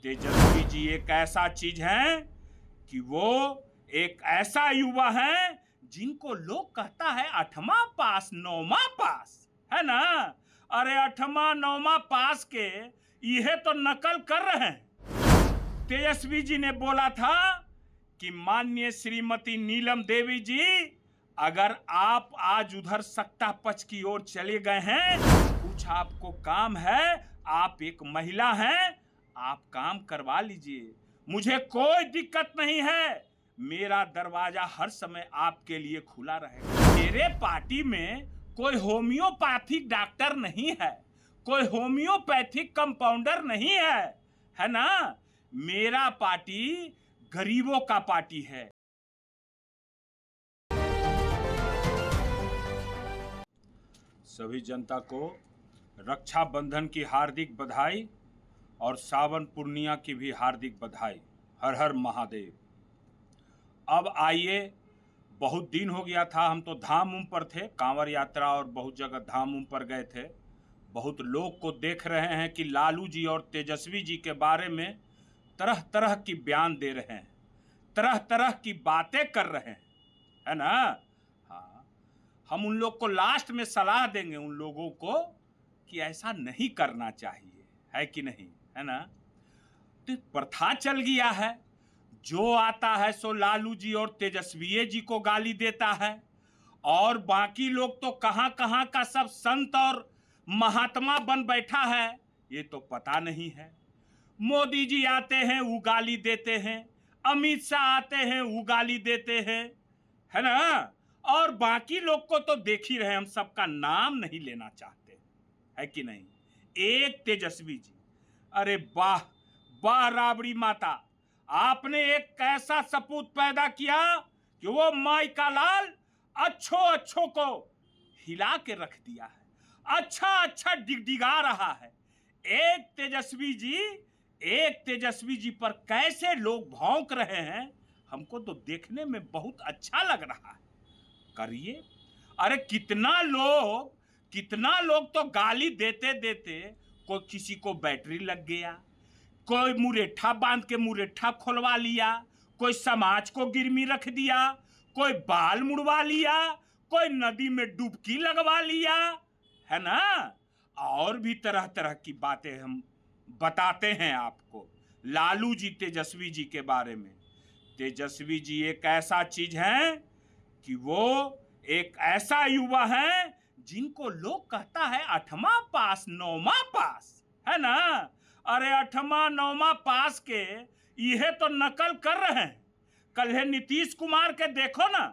तेजस्वी जी एक ऐसा चीज है कि वो एक ऐसा युवा है जिनको लोग कहता है 8वां पास 9वां पास, है ना। अरे 8वां 9वां पास के यह तो नकल कर रहे हैं। तेजस्वी जी ने बोला था कि माननीय श्रीमती नीलम देवी जी, अगर आप आज उधर सत्ता पक्ष की ओर चले गए हैं, कुछ आपको काम है, आप एक महिला हैं, आप काम करवा लीजिए, मुझे कोई दिक्कत नहीं है, मेरा दरवाजा हर समय आपके लिए खुला रहेगा। मेरे पार्टी में कोई होम्योपैथिक डॉक्टर नहीं है, कोई होम्योपैथिक कंपाउंडर नहीं है ना। मेरा पार्टी गरीबों का पार्टी है। सभी जनता को रक्षाबंधन की हार्दिक बधाई और सावन पूर्णिमा की भी हार्दिक बधाई। हर हर महादेव। अब आइए, बहुत दिन हो गया था, हम तो धाम उम पर थे, कांवड़ यात्रा और बहुत जगह धाम उम पर गए थे। बहुत लोग को देख रहे हैं कि लालू जी और तेजस्वी जी के बारे में तरह तरह की बयान दे रहे हैं, तरह तरह की बातें कर रहे हैं, है ना। हाँ, हम उन लोग को लास्ट में सलाह देंगे उन लोगों को कि ऐसा नहीं करना चाहिए, है कि नहीं, है ना। तो प्रथा चल गया है, जो आता है सो लालू जी और तेजस्वी जी को गाली देता है, और बाकी लोग तो कहां कहां का सब संत और महात्मा बन बैठा है, ये तो पता नहीं है। मोदी जी आते हैं वो गाली देते हैं, अमित शाह आते हैं वो गाली देते हैं, है ना। और बाकी लोग को तो देख ही रहे, हम सबका नाम नहीं लेना चाहते, है कि नहीं। एक तेजस्वी जी, अरे वाह वाह राबड़ी माता, आपने एक ऐसा सपूत पैदा किया कि वो माई का लाल अच्छों को हिला के रख दिया है, अच्छा डिगडिगा रहा है। एक तेजस्वी जी पर कैसे लोग भौंक रहे हैं, हमको तो देखने में बहुत अच्छा लग रहा है। करिए। अरे कितना लोग तो गाली देते देते, कोई किसी को बैटरी लग गया, कोई मुरेठा बांध के मुरेठा खोलवा लिया, कोई समाज को गिरमी रख दिया, कोई बाल मुड़वा लिया, कोई नदी में डुबकी लगवा लिया, है ना। और भी तरह तरह की बातें हम बताते हैं आपको लालू जी तेजस्वी जी के बारे में। तेजस्वी जी एक ऐसा चीज है कि वो एक ऐसा युवा है जिनको लोग कहता है 8वां पास 9वां पास, है ना। अरे 8वां 9वां पास के यह तो नकल कर रहे हैं। कल है नीतीश कुमार के देखो ना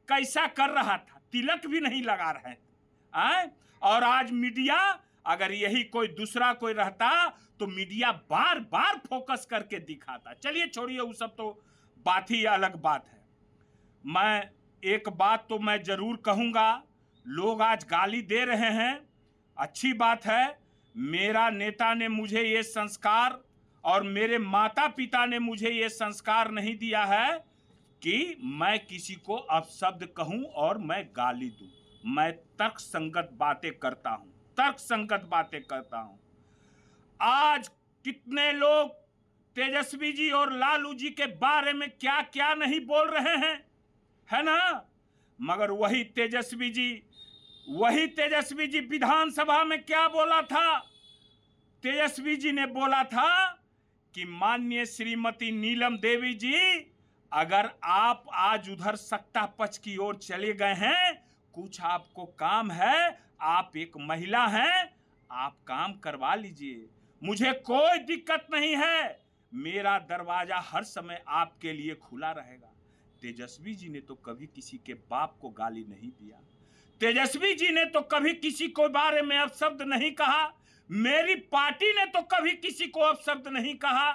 कैसा कर रहा था, तिलक भी नहीं लगा रहे हैं। और आज मीडिया, अगर यही कोई दूसरा कोई रहता तो मीडिया बार बार फोकस करके दिखाता। चलिए छोड़िए, वो सब तो बात ही अलग बात है। मैं एक बात तो मैं जरूर कहूंगा, लोग आज गाली दे रहे हैं, अच्छी बात है। मेरा नेता ने मुझे ये संस्कार और मेरे माता पिता ने मुझे ये संस्कार नहीं दिया है कि मैं किसी को अपशब्द कहूं और मैं गाली दूं। मैं तर्क संगत बातें करता हूं। आज कितने लोग तेजस्वी जी और लालू जी के बारे में क्या क्या नहीं बोल रहे हैं, है ना। मगर वही तेजस्वी जी विधानसभा में क्या बोला था। तेजस्वी जी ने बोला था कि माननीय श्रीमती नीलम देवी जी, अगर आप आज उधर सत्ता पक्ष की ओर चले गए हैं, कुछ आपको काम है, आप एक महिला हैं, आप काम करवा लीजिए, मुझे कोई दिक्कत नहीं है, मेरा दरवाजा हर समय आपके लिए खुला रहेगा। तेजस्वी जी ने तो कभी किसी के बाप को गाली नहीं दिया, तेजस्वी जी ने तो कभी किसी को बारे में अपशब्द नहीं कहा, मेरी पार्टी ने तो कभी किसी को अपशब्द नहीं कहा।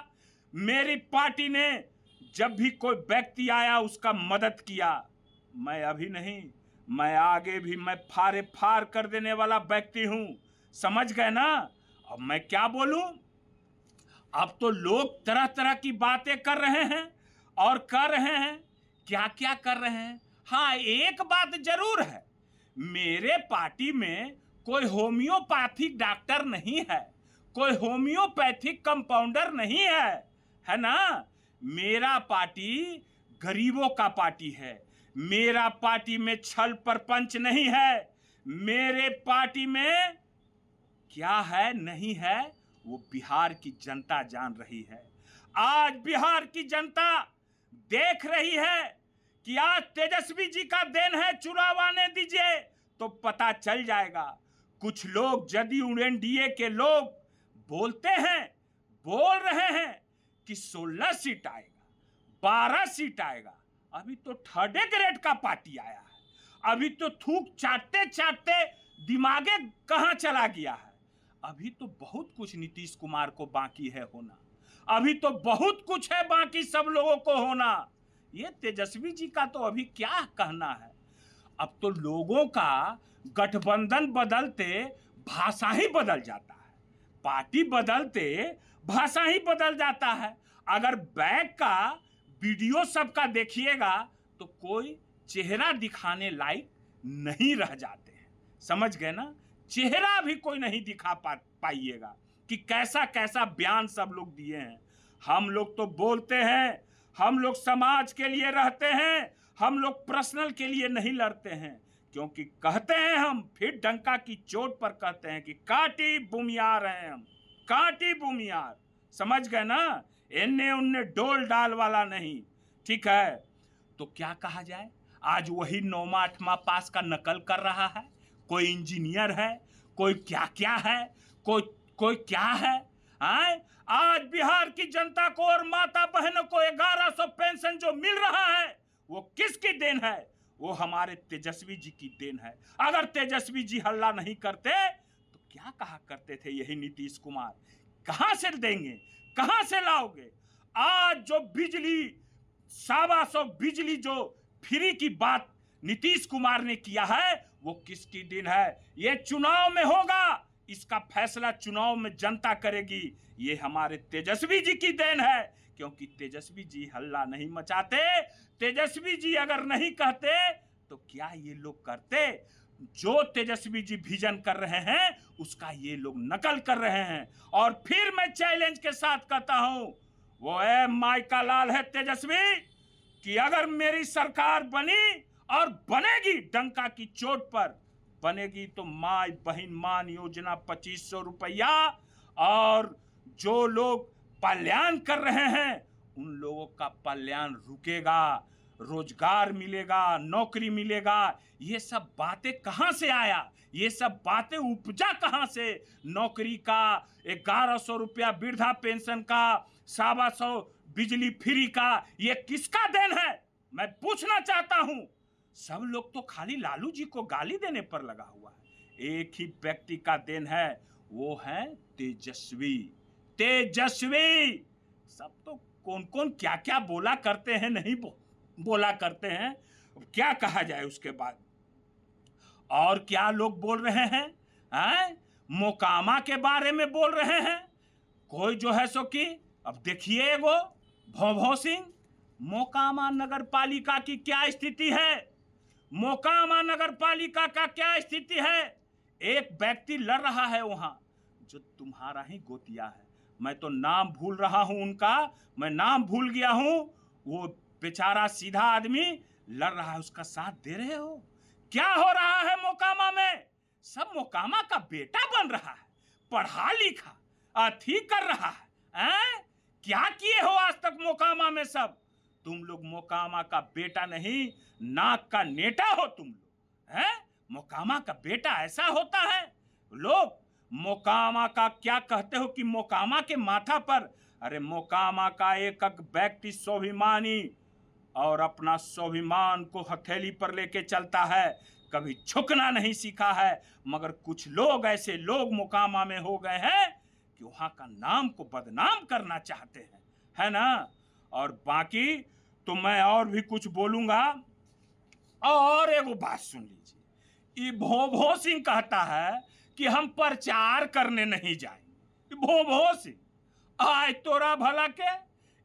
मेरी पार्टी ने जब भी कोई व्यक्ति आया उसका मदद किया। मैं अभी नहीं, मैं आगे भी मैं फारे फार कर देने वाला व्यक्ति हूं, समझ गए ना। अब मैं क्या बोलूं। अब तो लोग तरह तरह की बातें कर रहे हैं और कर रहे हैं, क्या क्या कर रहे हैं। हाँ, एक बात जरूर है, मेरे पार्टी में कोई होम्योपैथिक डॉक्टर नहीं है, कोई होम्योपैथिक कंपाउंडर नहीं है ना। मेरा पार्टी गरीबों का पार्टी है। मेरा पार्टी में छल प्रपंच नहीं है। मेरे पार्टी में क्या है नहीं है वो बिहार की जनता जान रही है। आज बिहार की जनता देख रही है कि आज तेजस्वी जी का दिन है, चुनाव आने दीजिए तो पता चल जाएगा। कुछ लोग जदयू एनडीए के लोग बोल रहे हैं कि 16 सीट आएगा, 12 सीट आएगा। अभी तो थर्ड ग्रेड का पार्टी आया है। अभी तो थूक चाटते चाटते दिमागे कहां चला गया है। अभी तो बहुत कुछ नीतीश कुमार को बाकी है होना। अभी तो बहुत कुछ है बाकी सब लोगों को होना। ये तेजस्वी जी का तो अभी क्या कहना है। अब तो लोगों का गठबंधन बदलते भाषा ही बदल जाता है, पार्टी बदलते भाषा ही बदल जाता है। अगर बैक का वीडियो सबका देखिएगा तो कोई चेहरा दिखाने लायक नहीं रह जाते हैं। समझ गए ना, चेहरा भी कोई नहीं दिखा पाइएगा कि कैसा कैसा बयान सब लोग दिए हैं। हम लोग तो बोलते हैं, हम लोग समाज के लिए रहते हैं, हम लोग पर्सनल के लिए नहीं लड़ते हैं। क्योंकि कहते हैं हम, फिर डंका की चोट पर कहते हैं कि काटी बुमियार हैं हम, काटी बुमियार। समझ गए ना, इन्ने उन्ने डोल डाल वाला नहीं। ठीक है, तो क्या कहा जाए। आज वही 9वां 8वां पास का नकल कर रहा है। कोई इंजीनियर है, कोई क्या क्या है, कोई क्या है। आज बिहार की जनता को और माता बहनों को 1100 पेंशन जो मिल रहा है वो किसकी देन है? वो हमारे तेजस्वी जी की देन है। अगर तेजस्वी जी हल्ला नहीं करते तो क्या कहा करते थे यही नीतीश कुमार? कहां से देंगे, कहां से लाओगे? आज जो बिजली 125 बिजली जो फ्री की बात नीतीश कुमार ने किया है वो किसकी देन है? ये चुनाव में होगा, इसका फैसला चुनाव में जनता करेगी। ये हमारे तेजस्वी जी की देन है, क्योंकि तेजस्वी जी हल्ला नहीं मचाते। तेजस्वी जी अगर नहीं कहते तो क्या ये लोग करते? जो तेजस्वी जी विजन कर रहे हैं उसका ये लोग नकल कर रहे हैं। और फिर मैं चैलेंज के साथ कहता हूं, वो माई का लाल है तेजस्वी, कि अगर मेरी सरकार बनी और बनेगी, डंका की चोट पर बनेगी, तो माई बहन मान योजना 2500 रुपया, और जो लोग पलायन कर रहे हैं उन लोगों का पलायन रुकेगा, रोजगार मिलेगा, नौकरी मिलेगा। ये सब बातें कहां से आया? ये सब बातें उपजा कहां से? नौकरी का, 1100 रुपया वृद्धा पेंशन का, 125 बिजली फ्री का, ये किसका देन है? मैं पूछना चाहता हूं। सब लोग तो खाली लालू जी को गाली देने पर लगा हुआ है। एक ही व्यक्ति का देन है, वो है तेजस्वी। तेजस्वी सब तो कौन कौन क्या क्या बोला करते हैं, नहीं बोला करते हैं, क्या कहा जाए उसके बाद। और क्या लोग बोल रहे हैं, मोकामा के बारे में बोल रहे हैं। कोई जो है सो कि अब देखिए वो भौभौ सिंह, मोकामा नगर पालिका की क्या स्थिति है? मोकामा नगर पालिका का क्या स्थिति है? एक व्यक्ति लड़ रहा है वहां जो तुम्हारा ही गोतिया है। मैं तो नाम भूल रहा हूं उनका, मैं नाम भूल गया हूं। वो बेचारा सीधा आदमी लड़ रहा है, उसका साथ दे रहे हो? क्या हो रहा है मोकामा में? सब मोकामा का बेटा बन रहा है, पढ़ा लिखा अथी कर रहा है। क्या किए हो आज तक मोकामा में? सब तुम लोग मोकामा का बेटा नहीं, नाक का नेटा हो तुम लोग। मोकामा का बेटा ऐसा होता है? लोग मोकामा का क्या कहते हो कि मोकामा के माथा पर, अरे मोकामा का एक एक व्यक्ति स्वाभिमानी और अपना स्वाभिमान को हथेली पर लेके चलता है, कभी झुकना नहीं सीखा है। मगर कुछ लोग ऐसे लोग मोकामा में हो गए हैं कि वहां का नाम को बदनाम करना चाहते हैं, है ना। और बाकी तो मैं और भी कुछ बोलूंगा। और एगो बात सुन लीजिए, ये भौभौ सिंह कहता है कि हम प्रचार करने नहीं जाएंगे। भौभौ सिंह आय तोरा भला के,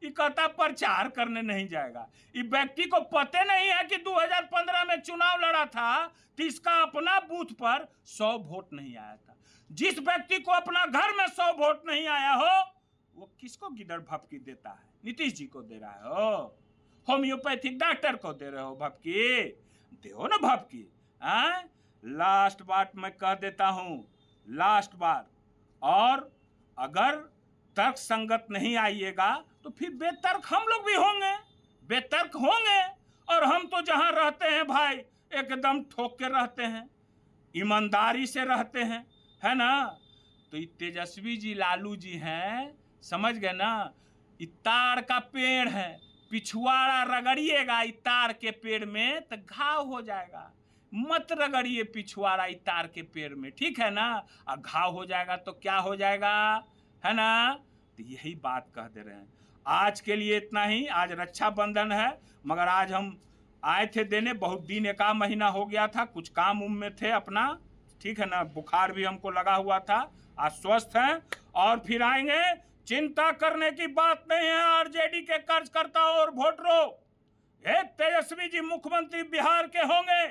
ये कहता प्रचार करने नहीं जाएगा। ये व्यक्ति को पता नहीं है कि 2015 में चुनाव लड़ा था तो इसका अपना बूथ पर 100 वोट नहीं आया था। जिस व्यक्ति को अपना घर में 100 वोट नहीं आया हो वो किसको गिदड़ भपकी देता है? नीतीश जी को दे रहा हो, होम्योपैथिक डॉक्टर को दे रहे हो भपकी, दो ना भपकी। लास्ट बात मैं कह देता हूं, लास्ट बार, और अगर तर्क संगत नहीं आइएगा तो फिर बेतर्क हम लोग भी होंगे, बेतर्क होंगे। और हम तो जहां रहते हैं भाई एकदम ठोक के रहते हैं, ईमानदारी से रहते हैं, है ना। तो ये तेजस्वी जी लालू जी हैं, समझ गए ना। इतार का पेड़ है, पिछवाड़ा रगड़िएगा इतार के पेड़ में तो घाव हो जाएगा, मत रगड़िए पिछवाड़ा इतार के पेड़ में, ठीक है ना। और घाव हो जाएगा तो क्या हो जाएगा, है ना। तो यही बात कह दे रहे हैं। आज के लिए इतना ही। आज रक्षाबंधन है, मगर आज हम आए थे देने, बहुत दिन, 1 महीना हो गया था, कुछ काम उम में थे अपना, ठीक है ना। बुखार भी हमको लगा हुआ था, आज स्वस्थ हैं और फिर आएंगे। चिंता करने की बात नहीं है आरजेडी के कार्यकर्ताओं और वोटरों। ये तेजस्वी जी मुख्यमंत्री बिहार के होंगे,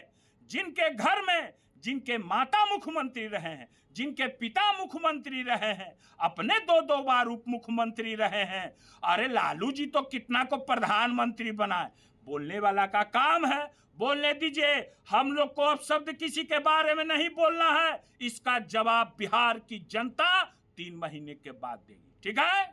जिनके घर में जिनके माता मुख्यमंत्री रहे हैं, जिनके पिता मुख्यमंत्री रहे हैं, अपने 2-2 बार उप मुख्यमंत्री रहे हैं। अरे लालू जी तो कितना को प्रधानमंत्री बनाए, बोलने वाला का काम है, बोलने दीजिए। हम लोग को अब शब्द किसी के बारे में नहीं बोलना है। इसका जवाब बिहार की जनता 3 महीने के बाद देगी, ठीक है।